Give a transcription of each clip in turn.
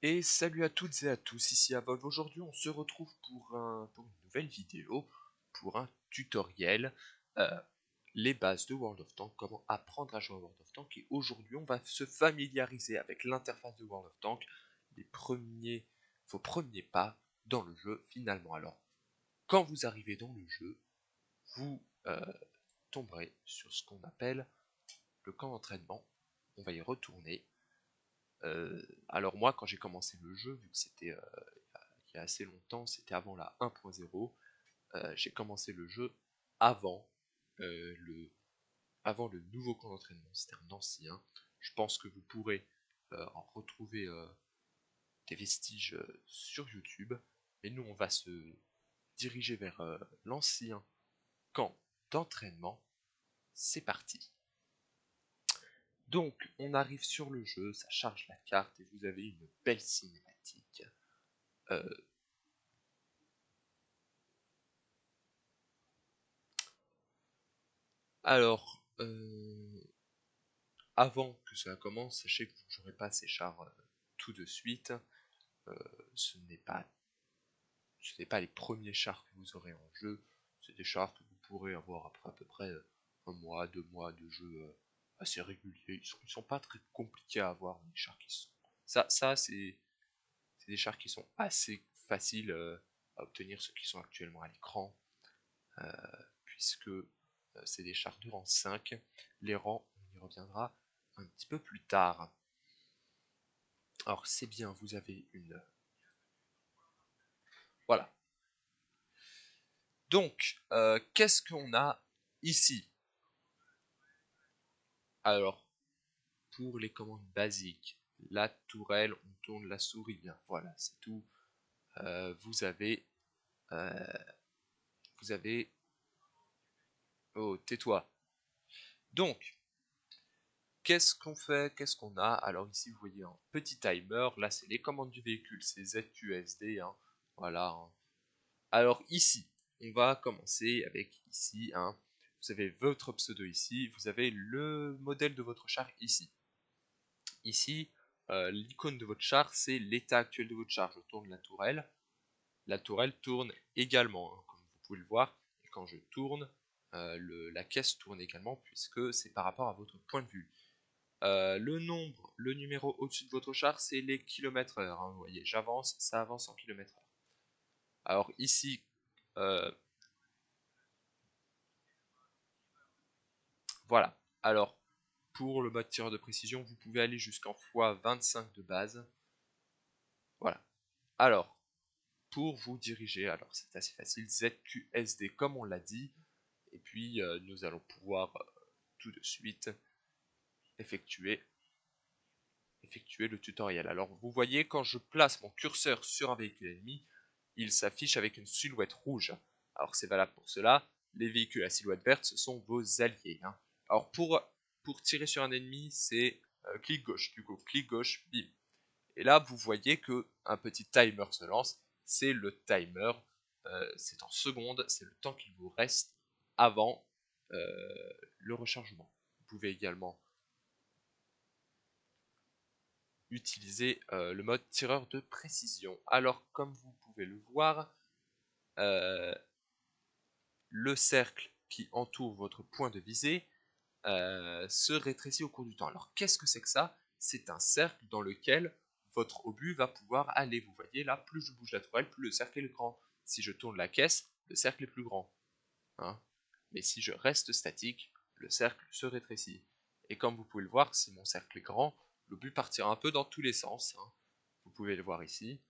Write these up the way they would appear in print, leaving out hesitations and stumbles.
Et salut à toutes et à tous, ici Avolve. Aujourd'hui on se retrouve pour une nouvelle vidéo, pour un tutoriel, euh, les bases de World of Tanks, comment apprendre à jouer à World of Tanks. Et aujourd'hui on va se familiariser avec l'interface de World of Tanks, vos premiers pas dans le jeu finalement. Alors, quand vous arrivez dans le jeu, vous tomberez sur ce qu'on appelle le camp d'entraînement. On va y retourner. Alors moi, quand j'ai commencé le jeu, vu que c'était il y a assez longtemps, c'était avant la 1.0, j'ai commencé le jeu avant, euh, le, avant le nouveau camp d'entraînement, c'était un ancien. Je pense que vous pourrez en retrouver des vestiges sur YouTube, mais nous on va se diriger vers l'ancien camp d'entraînement. C'est parti. Donc on arrive sur le jeu, ça charge la carte et vous avez une belle cinématique. Euh, Alors, avant que cela commence, sachez que vous ne jouerez pas ces chars tout de suite. Euh, ce n'est pas, ce n'est pas les premiers chars que vous aurez en jeu. C'est des chars que vous pourrez avoir après à peu près un mois, 2 mois de jeu assez réguliers. Ils sont pas très compliqués à avoir, les chars qui sont. Ça c'est des chars qui sont assez faciles à obtenir, ceux qui sont actuellement à l'écran, euh, puisque c'est des chars de rang 5. Les rangs, on y reviendra un petit peu plus tard. Alors c'est bien, vous avez une... Voilà. Donc, qu'est-ce qu'on a ici? Alors, pour les commandes basiques, la tourelle, on tourne la souris. Bien, voilà, c'est tout. Vous avez... euh, vous avez... Oh, tais-toi. Donc, qu'est-ce qu'on fait? Qu'est-ce qu'on a? Alors ici, vous voyez un petit timer. Là, c'est les commandes du véhicule. C'est ZQSD. Hein. Voilà. Hein. Alors ici, on va commencer avec ici. Hein. Vous avez votre pseudo ici. Vous avez le modèle de votre char ici. Ici, l'icône de votre char, c'est l'état actuel de votre char. Je tourne la tourelle. La tourelle tourne également, hein, comme vous pouvez le voir. Et quand je tourne, la caisse tourne également, puisque c'est par rapport à votre point de vue. Le numéro au-dessus de votre char, c'est les kilomètres heure. Hein, vous voyez, j'avance, ça avance en kilomètres heure. Alors ici, euh, voilà. Alors, pour le mode tireur de précision, vous pouvez aller jusqu'en x25 de base. Voilà. Alors, pour vous diriger, alors c'est assez facile, ZQSD comme on l'a dit, et puis nous allons pouvoir tout de suite effectuer, effectuer le tutoriel. Alors vous voyez, quand je place mon curseur sur un véhicule ennemi, il s'affiche avec une silhouette rouge. Alors c'est valable pour cela, les véhicules à silhouette verte, ce sont vos alliés. Hein. Alors pour tirer sur un ennemi, c'est clic gauche, du coup, clic gauche, bim. Et là, vous voyez que un petit timer se lance. C'est le timer. C'est en secondes. C'est le temps qu'il vous reste avant le rechargement. Vous pouvez également utiliser le mode tireur de précision. Alors, comme vous pouvez le voir, euh, le cercle qui entoure votre point de visée se rétrécit au cours du temps. Alors, qu'est-ce que c'est que ça? C'est un cercle dans lequel votre obus va pouvoir aller. Vous voyez là, plus je bouge la tourelle, plus le cercle est grand. Si je tourne la caisse, le cercle est plus grand. Hein. Mais si je reste statique, le cercle se rétrécit. Et comme vous pouvez le voir, si mon cercle est grand, l'obus partira un peu dans tous les sens. Hein. Vous pouvez le voir ici.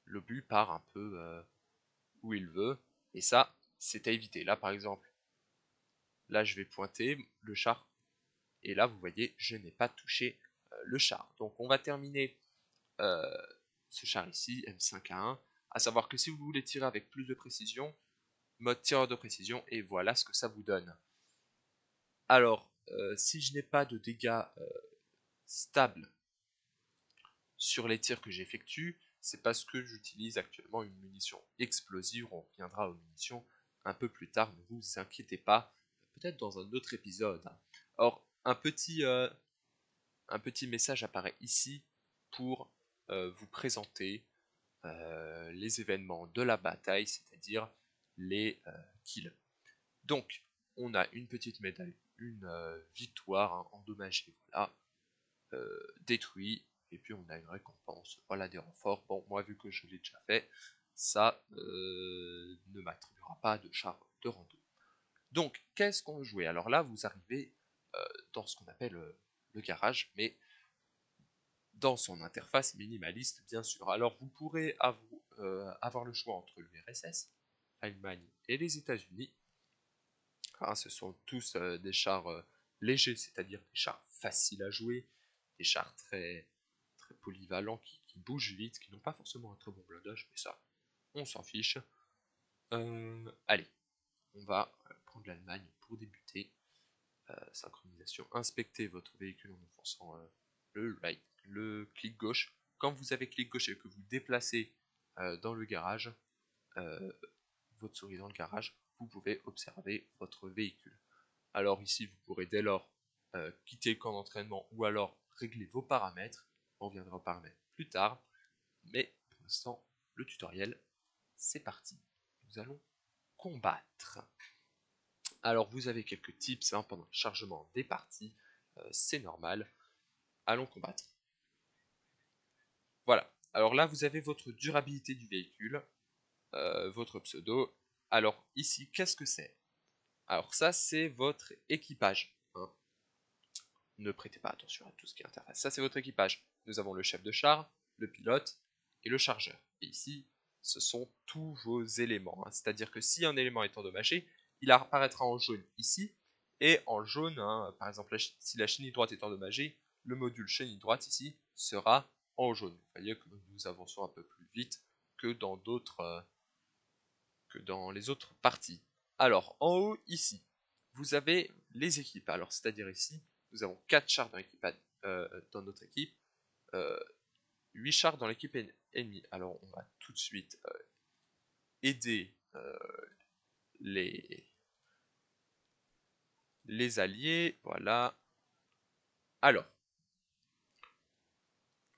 L'obus part un peu où il veut. Et ça, c'est à éviter. Là, par exemple, là, je vais pointer le char. Et là, vous voyez, je n'ai pas touché le char. Donc, on va terminer euh, ce char ici, M5A1. À savoir que si vous voulez tirer avec plus de précision, mode tireur de précision, et voilà ce que ça vous donne. Alors, si je n'ai pas de dégâts stables sur les tirs que j'effectue, c'est parce que j'utilise actuellement une munition explosive. On reviendra aux munitions un peu plus tard, ne vous inquiétez pas, peut-être dans un autre épisode. Or, un petit message apparaît ici pour vous présenter les événements de la bataille, c'est-à-dire les kills. Donc, on a une petite médaille, une victoire hein, endommagée, voilà, détruit, et puis on a une récompense, voilà des renforts. Bon, moi vu que je l'ai déjà fait, ça ne m'attribuera pas de char de rando. Donc, qu'est-ce qu'on veut jouer? Alors là, vous arrivez dans ce qu'on appelle le garage, mais dans son interface minimaliste, bien sûr. Alors, vous pourrez avoir le choix entre l'URSS, l'Allemagne et les États-Unis. Ah, ce sont tous des chars légers, c'est-à-dire des chars faciles à jouer, des chars très, très polyvalents qui bougent vite, qui n'ont pas forcément un très bon blindage, mais ça, on s'en fiche. Allez, on va prendre l'Allemagne pour débuter. Synchronisation, inspectez votre véhicule en enfonçant le clic gauche. Quand vous avez clic gauche et que vous déplacez dans le garage, votre souris dans le garage, vous pouvez observer votre véhicule. Alors ici, vous pourrez dès lors quitter le camp d'entraînement ou alors régler vos paramètres. On reviendra aux paramètres plus tard. Mais pour l'instant, le tutoriel, c'est parti. Nous allons combattre. Alors vous avez quelques tips hein, pendant le chargement des parties. C'est normal. Allons combattre. Voilà. Alors là, vous avez votre durabilité du véhicule, votre pseudo. Alors ici, qu'est-ce que c'est? Alors ça, c'est votre équipage. Hein. Ne prêtez pas attention à tout ce qui est interface. Ça, c'est votre équipage. Nous avons le chef de char, le pilote et le chargeur. Et ici, ce sont tous vos éléments. Hein. C'est-à-dire que si un élément est endommagé, il apparaîtra en jaune ici. Et en jaune, hein, par exemple, si la chenille droite est endommagée, le module chenille droite ici sera en jaune. Vous voyez que nous avançons un peu plus vite que dans les autres parties. Alors, en haut, ici, vous avez les équipes. Alors, c'est-à-dire ici, nous avons 4 chars dans notre équipe, 8 chars dans l'équipe ennemie. Alors, on va tout de suite aider les alliés. Voilà. Alors,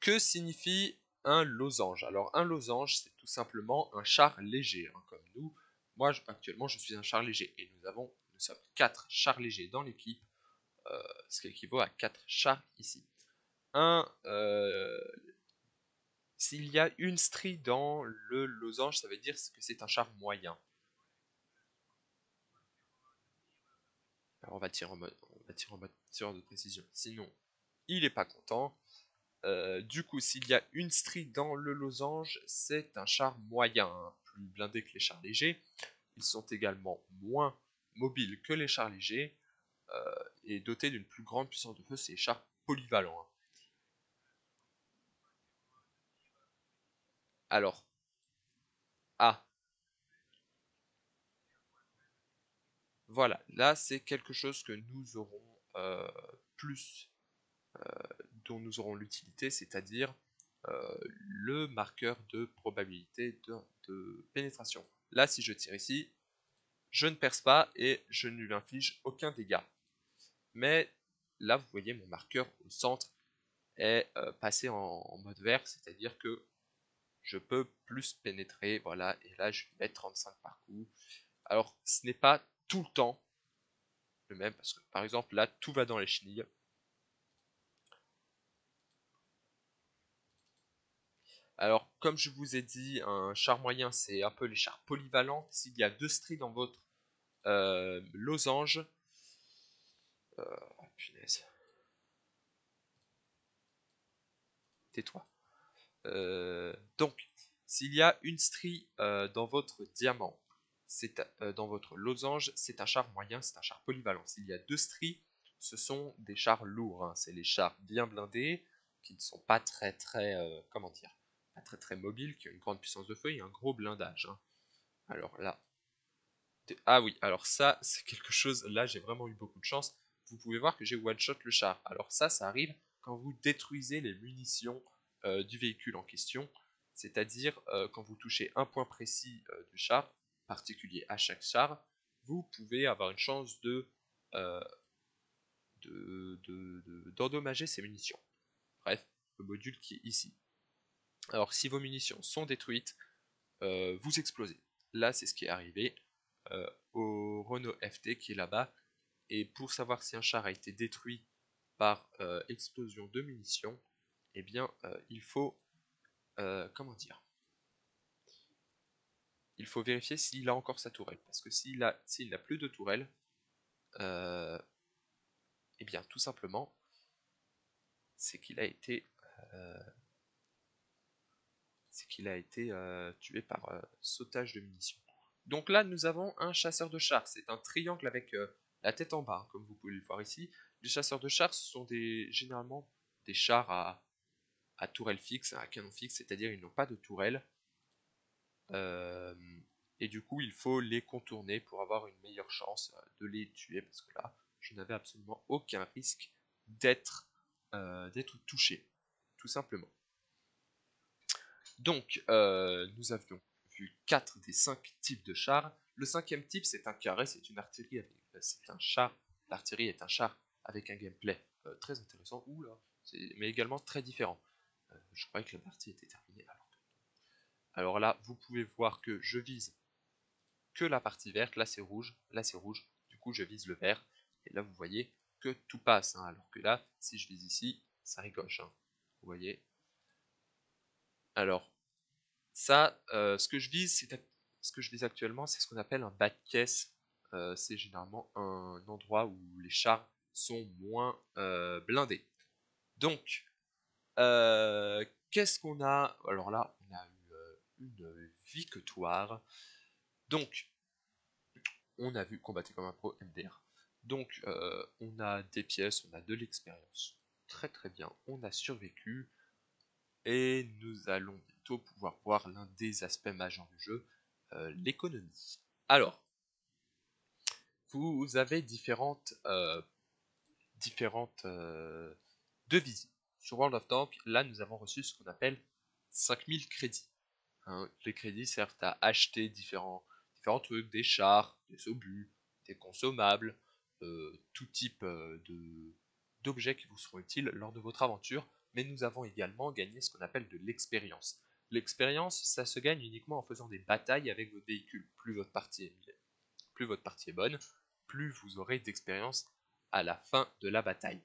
que signifie un losange? Alors, un losange, c'est tout simplement un char léger, hein, comme nous. Moi, actuellement, je suis un char léger. Et nous sommes 4 chars légers dans l'équipe. Ce qui équivaut à 4 chars ici. S'il y a une strie dans le losange, ça veut dire que c'est un char moyen. Alors on va tirer en mode tireur de précision, sinon il n'est pas content. Du coup, s'il y a une strie dans le losange, c'est un char moyen, hein, plus blindé que les chars légers. Ils sont également moins mobiles que les chars légers et dotés d'une plus grande puissance de feu, c'est les chars polyvalents. Hein. Alors, A. Voilà, là c'est quelque chose que nous aurons plus, dont nous aurons l'utilité, c'est-à-dire le marqueur de probabilité de pénétration. Là, si je tire ici, je ne perce pas et je ne lui inflige aucun dégât. Mais là, vous voyez, mon marqueur au centre est passé en mode vert, c'est-à-dire que je peux plus pénétrer, voilà, et là, je vais mettre 35 par coup. Alors, ce n'est pas tout le temps le même, parce que par exemple, là, tout va dans les chenilles. Alors, comme je vous ai dit, un char moyen, c'est un peu les chars polyvalents. S'il y a 2 stries dans votre losange, oh, punaise, tais-toi. Donc, s'il y a une strie dans votre diamant, dans votre losange, c'est un char moyen, c'est un char polyvalent. S'il y a 2 stries, ce sont des chars lourds. Hein. C'est les chars bien blindés, qui ne sont pas très très, comment dire, pas très très mobiles, qui ont une grande puissance de feu et un gros blindage. Hein. Alors là, ah oui, alors ça, c'est quelque chose, là j'ai vraiment eu beaucoup de chance. Vous pouvez voir que j'ai one-shot le char. Alors ça arrive quand vous détruisez les munitions du véhicule en question. C'est-à-dire quand vous touchez un point précis du char, particulier à chaque char, vous pouvez avoir une chance euh, d'endommager ces munitions. Bref, le module qui est ici. Alors si vos munitions sont détruites, vous explosez. Là c'est ce qui est arrivé au Renault FT qui est là-bas. Et pour savoir si un char a été détruit par explosion de munitions, eh bien il faut comment dire, il faut vérifier s'il a encore sa tourelle, parce que s'il n'a plus de tourelle, eh bien tout simplement c'est qu'il a été tué par sautage de munitions. Donc là nous avons un chasseur de chars, c'est un triangle avec la tête en bas, hein, comme vous pouvez le voir ici. Les chasseurs de chars ce sont généralement des chars à tourelle fixe, à canon fixe, c'est-à-dire ils n'ont pas de tourelle. Et du coup, il faut les contourner pour avoir une meilleure chance de les tuer, parce que là, je n'avais absolument aucun risque d'être touché, tout simplement. Donc, nous avions vu 4 des 5 types de chars. Le 5e type, c'est un carré, c'est une artillerie, c'est un char. L'artillerie est un char avec un gameplay très intéressant, mais également très différent. Je croyais que la partie était terminée. Alors là, vous pouvez voir que je vise que la partie verte, là c'est rouge, du coup je vise le vert, et là vous voyez que tout passe, hein, alors que là, si je vise ici, ça ricoche, hein, vous voyez. Alors, ça, ce que je vise actuellement, c'est ce qu'on appelle un bas de caisse, c'est généralement un endroit où les chars sont moins blindés. Donc, qu'est-ce qu'on a? Alors là, on a eu une victoire. Donc, on a vu combattre comme un pro MDR. Donc, on a des pièces, on a de l'expérience. Très très bien, on a survécu. Et nous allons bientôt pouvoir voir l'un des aspects majeurs du jeu, l'économie. Alors, vous avez différentes devises. Sur World of Tanks, là nous avons reçu ce qu'on appelle 5000 crédits. Hein, les crédits servent à acheter différents trucs, des chars, des obus, des consommables, tout type d'objets qui vous seront utiles lors de votre aventure, mais nous avons également gagné ce qu'on appelle de l'expérience. L'expérience, ça se gagne uniquement en faisant des batailles avec votre véhicule. Plus votre partie est bonne, plus vous aurez d'expérience à la fin de la bataille.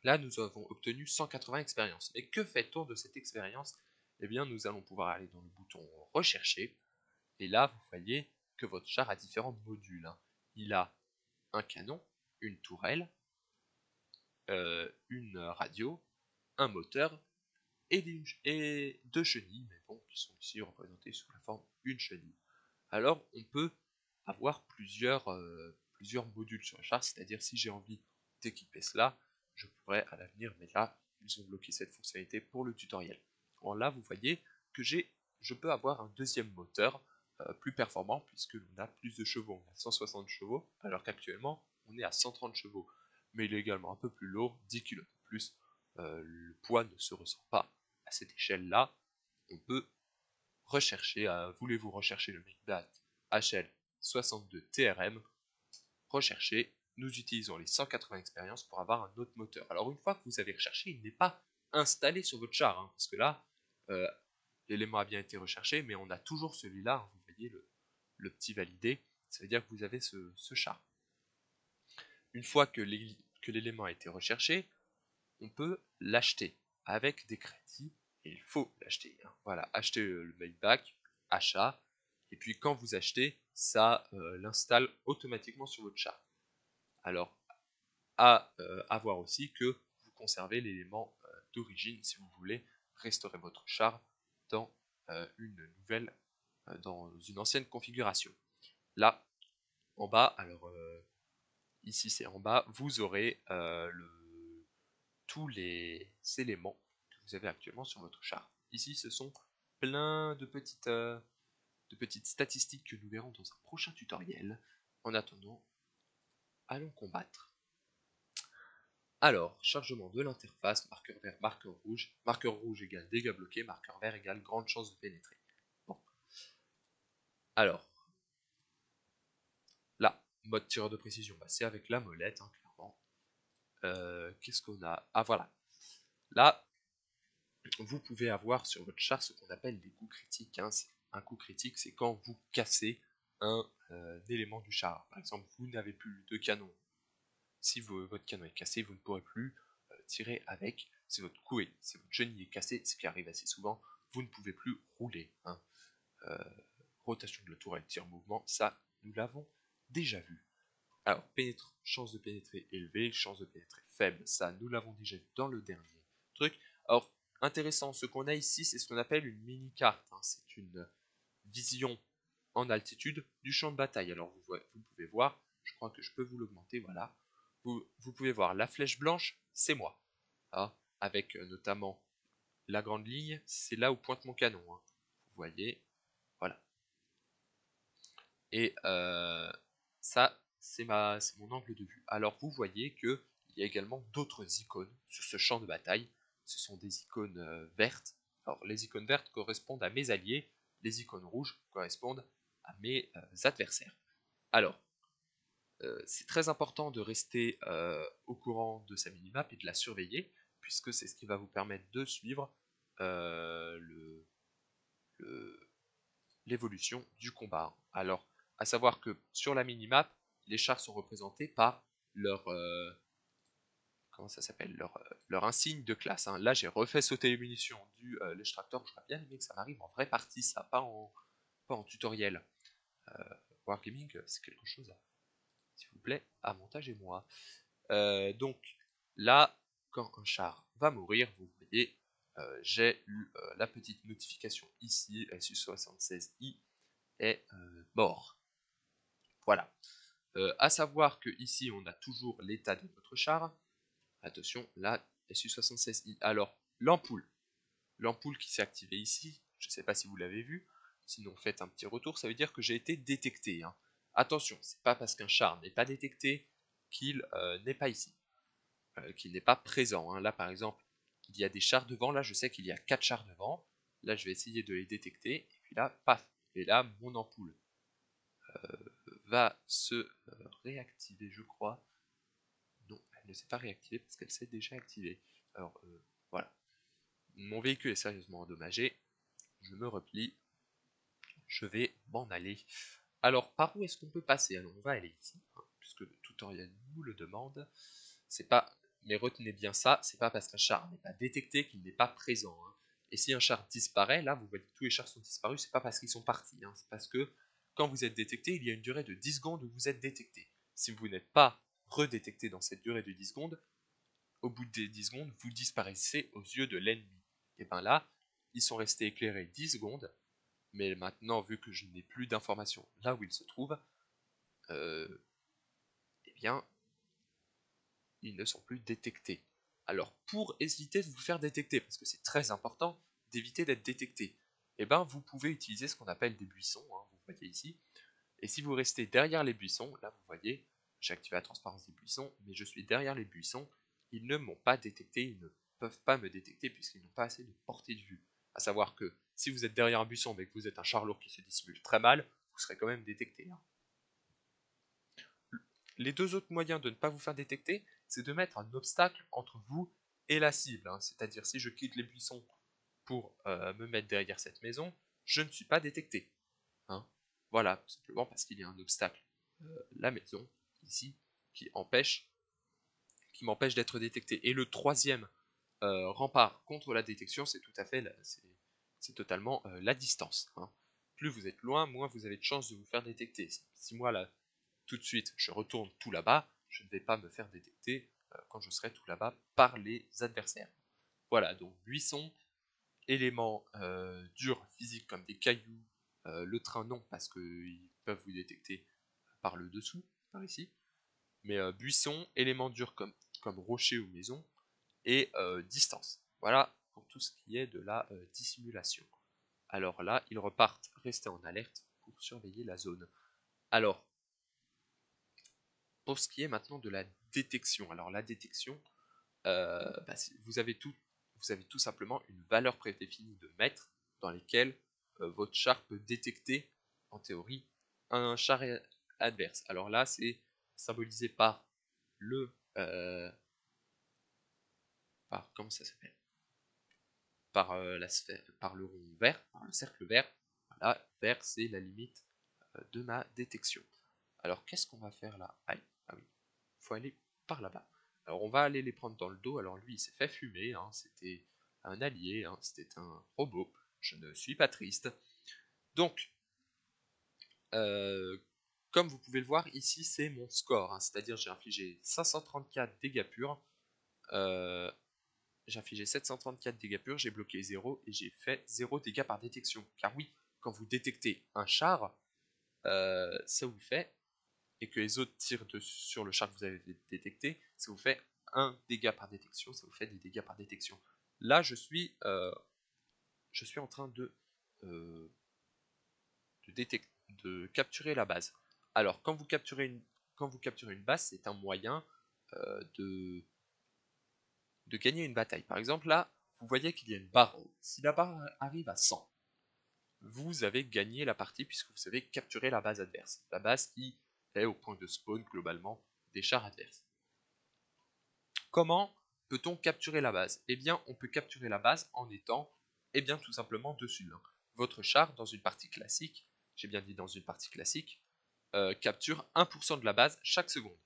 Là, nous avons obtenu 180 expériences. Mais que fait-on de cette expérience? Eh bien, nous allons pouvoir aller dans le bouton rechercher. Et là, vous voyez que votre char a différents modules. Hein. Il a un canon, une tourelle, une radio, un moteur et deux chenilles, mais bon, qui sont ici représentées sous la forme d'une chenille. Alors, on peut avoir plusieurs modules sur le char, c'est-à-dire si j'ai envie d'équiper cela, je pourrais à l'avenir, mais là, ils ont bloqué cette fonctionnalité pour le tutoriel. Alors là, vous voyez que je peux avoir un deuxième moteur plus performant, puisque l'on a plus de chevaux, on a 160 chevaux, alors qu'actuellement, on est à 130 chevaux. Mais il est également un peu plus lourd, 10 kg de plus, le poids ne se ressent pas à cette échelle-là. On peut rechercher, voulez-vous rechercher le Maybach HL62 TRM? Rechercher, nous utilisons les 180 expériences pour avoir un autre moteur. Alors une fois que vous avez recherché, il n'est pas installé sur votre char, hein, parce que là, l'élément a bien été recherché, mais on a toujours celui-là, hein, vous voyez le petit validé, ça veut dire que vous avez ce char. Une fois que l'élément a été recherché, on peut l'acheter avec des crédits, et il faut l'acheter. Hein. Voilà, acheter le Maybach, achat, et puis quand vous achetez, ça l'installe automatiquement sur votre char. Alors, à voir aussi que vous conservez l'élément d'origine si vous voulez restaurer votre char dans dans une ancienne configuration. Là, en bas, alors ici c'est en bas, vous aurez tous les éléments que vous avez actuellement sur votre char. Ici, ce sont plein de petites statistiques que nous verrons dans un prochain tutoriel. En attendant, allons combattre. Alors, chargement de l'interface, marqueur vert, marqueur rouge égale dégâts bloqués, marqueur vert égale grande chance de pénétrer. Bon. Alors, là, mode tireur de précision, bah, c'est avec la molette, hein, clairement. Qu'est-ce qu'on a? Ah voilà. Là, vous pouvez avoir sur votre char ce qu'on appelle des coups critiques. Hein. Un coup critique, c'est quand vous cassez un élément du char. Par exemple, vous n'avez plus de canon. Si votre canon est cassé, vous ne pourrez plus tirer avec. Si votre chenille est cassée, ce qui arrive assez souvent, vous ne pouvez plus rouler. Hein. Rotation de la tourelle, tir-mouvement, ça, nous l'avons déjà vu. Alors, chance de pénétrer élevée, chance de pénétrer faible, ça, nous l'avons déjà vu dans le dernier truc. Alors, intéressant, ce qu'on a ici, c'est ce qu'on appelle une mini-carte. Hein. C'est une vision en altitude du champ de bataille. Alors, vous pouvez voir, je crois que je peux vous l'augmenter, voilà. Vous pouvez voir la flèche blanche, c'est moi. Hein, avec notamment la grande ligne, c'est là où pointe mon canon. Hein. Vous voyez, voilà. Et ça, c'est mon angle de vue. Alors vous voyez qu'il y a également d'autres icônes sur ce champ de bataille. Ce sont des icônes vertes. Alors les icônes vertes correspondent à mes alliés, les icônes rouges correspondent à mes adversaires. Alors, c'est très important de rester au courant de sa minimap et de la surveiller, puisque c'est ce qui va vous permettre de suivre l'évolution du combat. Alors, à savoir que sur la minimap, les chars sont représentés par leur comment ça s'appelle leur insigne de classe. Hein. Là, j'ai refait sauter les munitions du Lèche Tractor. J'aurais bien aimé que ça m'arrive en vraie partie, ça, pas en tutoriel. Wargaming, c'est quelque chose, s'il vous plaît, à montage et moi. Donc là, quand un char va mourir, vous voyez, j'ai eu la petite notification ici, SU-76I est mort. Voilà. À savoir que ici on a toujours l'état de notre char. Attention, là, SU-76I. Alors, l'ampoule qui s'est activée ici, je ne sais pas si vous l'avez vu, sinon faites un petit retour, ça veut dire que j'ai été détecté. Hein. Attention, c'est pas parce qu'un char n'est pas détecté qu'il n'est pas ici, qu'il n'est pas présent. Hein. Là, par exemple, il y a des chars devant, là je sais qu'il y a 4 chars devant, là je vais essayer de les détecter, et puis là, paf, et là, mon ampoule va se réactiver, je crois. Non, elle ne s'est pas réactivée parce qu'elle s'est déjà activée. Alors, voilà. Mon véhicule est sérieusement endommagé. Je me replie. Je vais m'en aller. Alors, par où est-ce qu'on peut passer? Alors, on va aller ici, hein, puisque le tutoriel nous le demande. C'est pas, mais retenez bien ça, c'est pas parce qu'un char n'est pas détecté qu'il n'est pas présent. Hein. Et si un char disparaît, là, vous voyez que tous les chars sont disparus, c'est pas parce qu'ils sont partis. Hein, c'est parce que quand vous êtes détecté, il y a une durée de 10 secondes où vous êtes détecté. Si vous n'êtes pas redétecté dans cette durée de 10 secondes, au bout des 10 secondes, vous disparaissez aux yeux de l'ennemi. Et bien là, ils sont restés éclairés 10 secondes, mais maintenant, vu que je n'ai plus d'informations là où ils se trouvent, eh bien, ils ne sont plus détectés. Alors, pour éviter de vous faire détecter, parce que c'est très important d'éviter d'être détecté, eh ben, vous pouvez utiliser ce qu'on appelle des buissons, hein, vous voyez ici, et si vous restez derrière les buissons, là vous voyez, j'ai activé la transparence des buissons, mais je suis derrière les buissons, ils ne m'ont pas détecté, ils ne peuvent pas me détecter puisqu'ils n'ont pas assez de portée de vue. A savoir que si vous êtes derrière un buisson mais que vous êtes un char lourd qui se dissimule très mal, vous serez quand même détecté. Hein. Les deux autres moyens de ne pas vous faire détecter, c'est de mettre un obstacle entre vous et la cible. Hein. C'est-à-dire si je quitte les buissons pour me mettre derrière cette maison, je ne suis pas détecté. Hein. Voilà, tout simplement parce qu'il y a un obstacle. La maison, ici, qui m'empêche d'être détecté. Et le troisième rempart contre la détection, c'est tout à fait, c'est totalement la distance. Hein. Plus vous êtes loin, moins vous avez de chances de vous faire détecter. Si moi, là, tout de suite, je retourne tout là-bas, je ne vais pas me faire détecter quand je serai tout là-bas par les adversaires. Voilà, donc buisson, éléments durs, physiques comme des cailloux, le train non, parce qu'ils peuvent vous détecter par le dessous, par ici, mais buisson, éléments durs comme rocher ou maison, et distance. Voilà pour tout ce qui est de la dissimulation. Alors là, ils repartent rester en alerte pour surveiller la zone. Alors, pour ce qui est maintenant de la détection, alors la détection, bah, vous avez tout simplement une valeur prédéfinie de mètres dans lesquels votre char peut détecter, en théorie, un char adverse. Alors là, c'est symbolisé par le... comment ça s'appelle? par la sphère, par le rond vert, par le cercle vert. Voilà, vert c'est la limite de ma détection. Alors qu'est-ce qu'on va faire là? Ah oui, il faut aller par là-bas. Alors on va aller les prendre dans le dos. Alors lui il s'est fait fumer, hein. C'était un allié, hein. C'était un robot. Je ne suis pas triste. Donc, comme vous pouvez le voir, ici c'est mon score, hein. C'est-à-dire j'ai infligé 534 dégâts purs. J'ai infligé 734 dégâts purs, j'ai bloqué 0 et j'ai fait 0 dégâts par détection. Car oui, quand vous détectez un char, ça vous fait, et que les autres tirent sur le char que vous avez détecté, ça vous fait 1 dégât par détection, ça vous fait des dégâts par détection. Là, je suis en train euh, de capturer la base. Alors, quand vous capturez une base, c'est un moyen de gagner une bataille. Par exemple, là, vous voyez qu'il y a une barre. Si la barre arrive à 100, vous avez gagné la partie puisque vous avez capturé la base adverse. La base qui est au point de spawn, globalement, des chars adverses. Comment peut-on capturer la base? Eh bien, on peut capturer la base en étant, tout simplement dessus. Votre char, dans une partie classique, j'ai bien dit dans une partie classique, capture 1% de la base chaque seconde.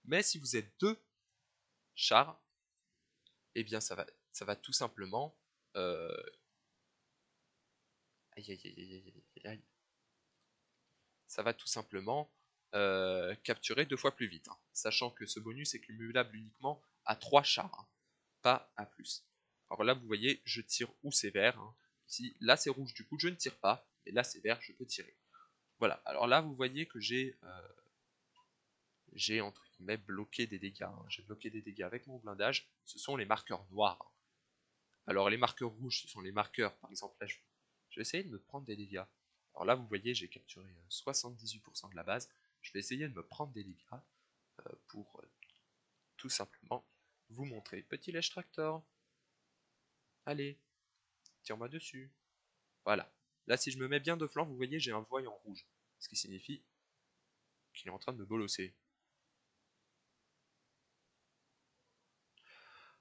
Mais si vous êtes deux chars, eh bien ça va tout simplement ça va tout simplement capturer 2 fois plus vite, hein. Sachant que ce bonus est cumulable uniquement à 3 chars, hein, pas à plus. Alors là vous voyez, je tire où c'est vert, hein. Ici, là c'est rouge, du coup je ne tire pas, mais là c'est vert, je peux tirer. Voilà, alors là vous voyez que j'ai entre guillemets bloqué des dégâts, hein. J'ai bloqué des dégâts avec mon blindage, ce sont les marqueurs noirs, hein. Alors les marqueurs rouges, ce sont les marqueurs, par exemple là je vais essayer de me prendre des dégâts. Alors là vous voyez, j'ai capturé 78% de la base, je vais essayer de me prendre des dégâts pour tout simplement vous montrer. Petit lèche tractor, allez, tire-moi dessus. Voilà, là si je me mets bien de flanc, vous voyez j'ai un voyant rouge, ce qui signifie qu'il est en train de me bolosser.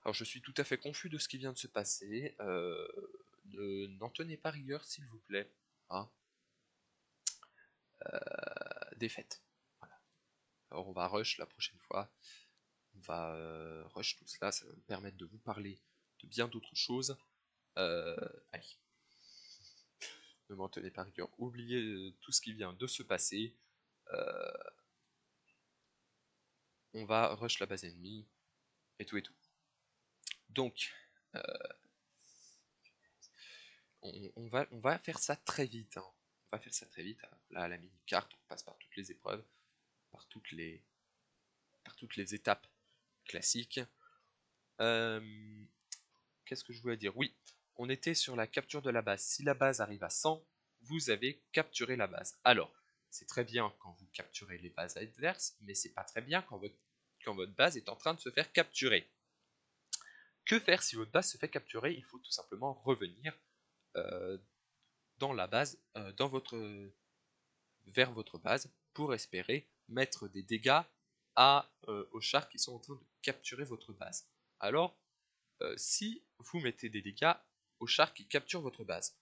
Alors je suis tout à fait confus de ce qui vient de se passer, n'en tenez pas rigueur s'il vous plaît, hein. Défaite. Voilà. Alors on va rush la prochaine fois, on va rush tout cela, ça va me permettre de vous parler de bien d'autres choses. Allez, ne m'en tenez pas rigueur, oubliez tout ce qui vient de se passer, on va rush la base ennemie, et tout et tout. Donc, on va faire ça très vite, hein. On va faire ça très vite, là à la mini-carte, on passe par toutes les épreuves, par toutes les étapes classiques. Qu'est-ce que je voulais dire? Oui, on était sur la capture de la base. Si la base arrive à 100, vous avez capturé la base. Alors, c'est très bien quand vous capturez les bases adverses, mais c'est pas très bien quand votre base est en train de se faire capturer. Que faire si votre base se fait capturer? Il faut tout simplement revenir dans la base, vers votre base, pour espérer mettre des dégâts aux chars qui sont en train de capturer votre base. Alors, si vous mettez des dégâts aux chars qui capturent votre base.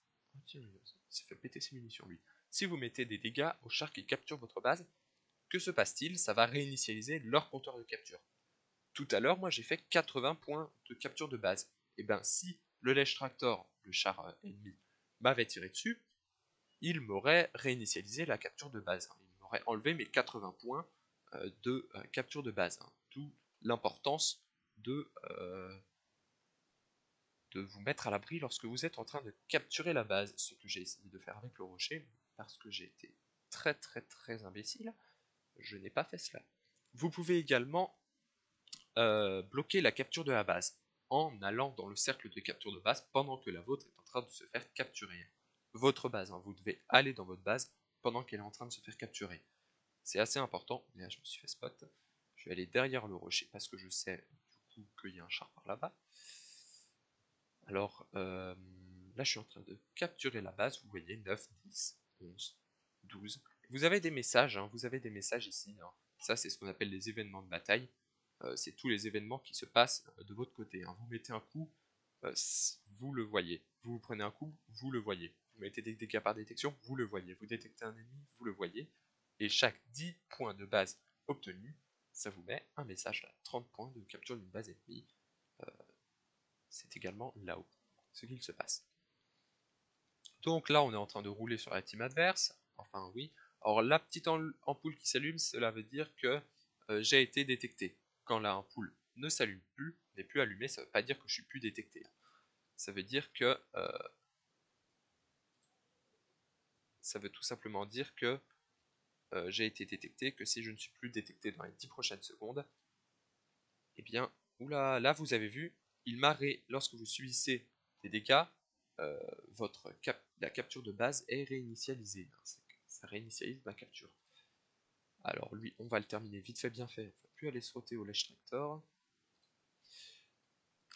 Il s'est fait péter ses munitions lui. Si vous mettez des dégâts aux chars qui capturent votre base, que se passe-t-il? Ça va réinitialiser leur compteur de capture. Tout à l'heure, moi j'ai fait 80 points de capture de base. Et bien si le Lèche Tractor, le char ennemi, m'avait tiré dessus, il m'aurait réinitialisé la capture de base. Il m'aurait enlevé mes 80 points de capture de base. D'où l'importance de vous mettre à l'abri lorsque vous êtes en train de capturer la base, ce que j'ai essayé de faire avec le rocher, parce que j'ai été très très très imbécile, je n'ai pas fait cela. Vous pouvez également bloquer la capture de la base, en allant dans le cercle de capture de base pendant que la vôtre est en train de se faire capturer. Votre base, vous devez aller dans votre base pendant qu'elle est en train de se faire capturer. C'est assez important, mais là je me suis fait spot. Je vais aller derrière le rocher parce que je sais du coup qu'il y a un char par là-bas. Alors, là je suis en train de capturer la base, vous voyez 9, 10, 11, 12. Vous avez des messages, vous avez des messages ici. Ça c'est ce qu'on appelle les événements de bataille. C'est tous les événements qui se passent de votre côté. Vous mettez un coup, vous le voyez. Vous prenez un coup, vous le voyez. Vous mettez des dégâts par détection, vous le voyez. Vous détectez un ennemi, vous le voyez. Et chaque 10 points de base obtenus, ça vous met un message à 30 points de capture d'une base ennemie. C'est également là-haut ce qu'il se passe. Donc là, on est en train de rouler sur la team adverse. Enfin, oui. Alors, la petite ampoule qui s'allume, cela veut dire que j'ai été détecté. Quand la ampoule ne s'allume plus, n'est plus allumée, ça ne veut pas dire que je suis plus détecté. Ça veut dire que ça veut tout simplement dire que j'ai été détecté, que si je ne suis plus détecté dans les 10 prochaines secondes, eh bien, oula, là vous avez vu, lorsque vous subissez des dégâts, la capture de base est réinitialisée. Ça réinitialise ma capture. Alors lui, on va le terminer vite fait bien fait. On ne va plus aller se frotter au lèche tractor.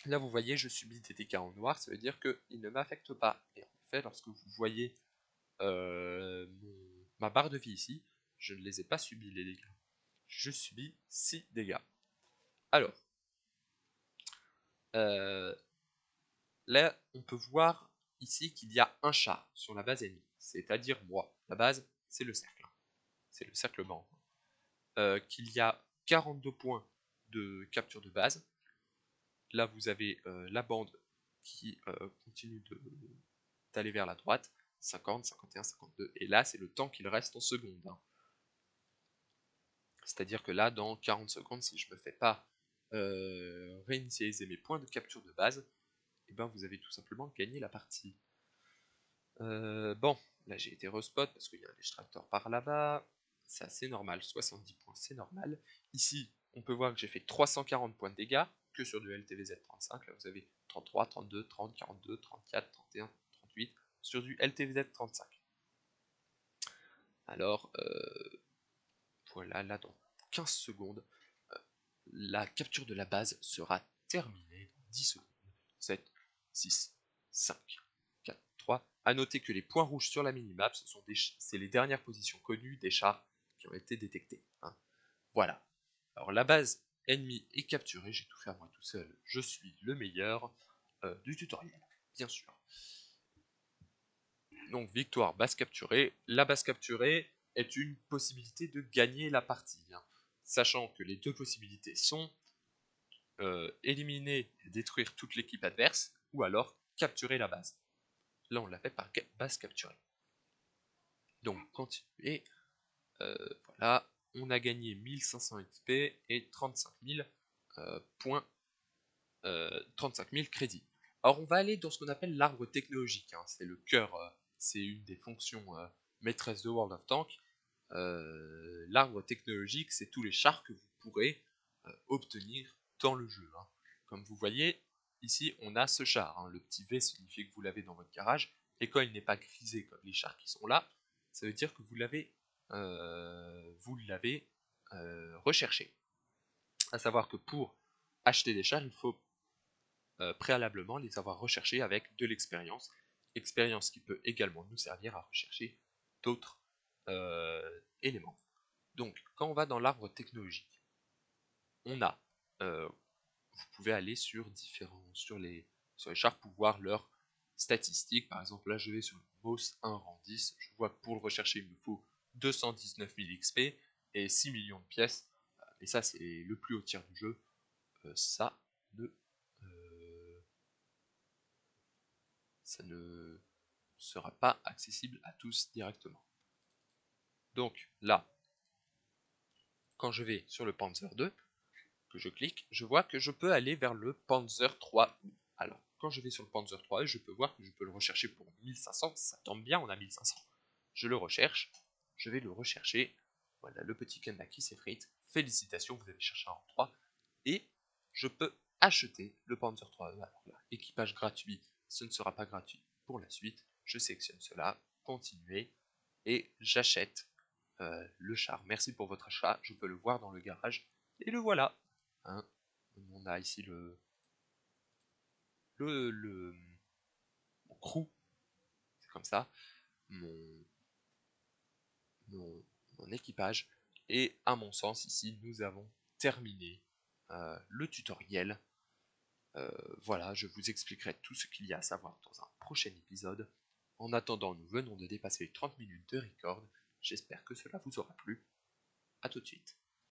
Là vous voyez, je subis des dégâts en noir, ça veut dire qu'il ne m'affecte pas. Et en effet, lorsque vous voyez ma barre de vie ici, je ne les ai pas subis les dégâts. Je subis 6 dégâts. Alors, là, on peut voir ici qu'il y a un char sur la base ennemie, c'est-à-dire moi. La base, c'est le cercle. C'est le cercle blanc. Qu'il y a 42 points de capture de base. Là, vous avez la bande qui continue d'aller vers la droite. 50, 51, 52. Et là, c'est le temps qu'il reste en secondes. Hein. C'est-à-dire que là, dans 40 secondes, si je ne me fais pas réinitialiser mes points de capture de base, et ben vous avez tout simplement gagné la partie. Bon, là j'ai été respot parce qu'il y a un extracteur par là-bas. C'est assez normal, 70 points, c'est normal. Ici, on peut voir que j'ai fait 340 points de dégâts que sur du LTVZ 35. Là, vous avez 33, 32, 30, 42, 34, 31, 38 sur du LTVZ 35. Alors, voilà, là dans 15 secondes, la capture de la base sera terminée dans 10 secondes. 7, 6, 5, 4, 3. A noter que les points rouges sur la minimap, c'est les dernières positions connues des chars qui ont été détectés. Hein. Voilà. Alors la base ennemie est capturée, j'ai tout fait à moi tout seul. Je suis le meilleur du tutoriel, bien sûr. Donc victoire, base capturée. La base capturée est une possibilité de gagner la partie. Hein. Sachant que les deux possibilités sont éliminer et détruire toute l'équipe adverse, ou alors capturer la base. Là, on l'a fait par base capturée. Donc, continuer. Voilà, on a gagné 1500 XP et 35 000 points, 35 000 crédits. Alors, on va aller dans ce qu'on appelle l'arbre technologique. Hein. C'est le cœur, c'est une des fonctions maîtresses de World of Tanks. L'arbre technologique, c'est tous les chars que vous pourrez obtenir dans le jeu. Hein. Comme vous voyez, ici on a ce char. Hein. Le petit V signifie que vous l'avez dans votre garage. Et quand il n'est pas grisé comme les chars qui sont là, ça veut dire que vous l'avez recherché. A savoir que pour acheter des chars, il faut préalablement les avoir recherchés avec de l'expérience. Expérience qui peut également nous servir à rechercher d'autres éléments. Donc, quand on va dans l'arbre technologique, on a, vous pouvez aller sur les chars pour voir leurs statistiques. Par exemple, là, je vais sur le MOS 1 rang 10. Je vois que pour le rechercher, il me faut 219 000 XP et 6 millions de pièces. Et ça, c'est le plus haut tiers du jeu. Ça ne sera pas accessible à tous directement. Donc là, quand je vais sur le Panzer 2, que je clique, je vois que je peux aller vers le Panzer 3. Alors, quand je vais sur le Panzer 3, je peux voir que je peux le rechercher pour 1500. Ça tombe bien, on a 1500. Je le recherche, je vais le rechercher. Voilà, le petit Kanaki s'effrite. Félicitations, vous avez cherché un 3. Et je peux acheter le Panzer 3. Alors là, équipage gratuit, ce ne sera pas gratuit pour la suite. Je sélectionne cela, continuer, et j'achète le char. Merci pour votre achat, je peux le voir dans le garage. Et le voilà. Hein, on a ici mon crew, c'est comme ça, mon, mon, mon équipage. Et à mon sens, ici, nous avons terminé le tutoriel Voilà, je vous expliquerai tout ce qu'il y a à savoir dans un prochain épisode. En attendant, nous venons de dépasser les 30 minutes de record. J'espère que cela vous aura plu. A tout de suite.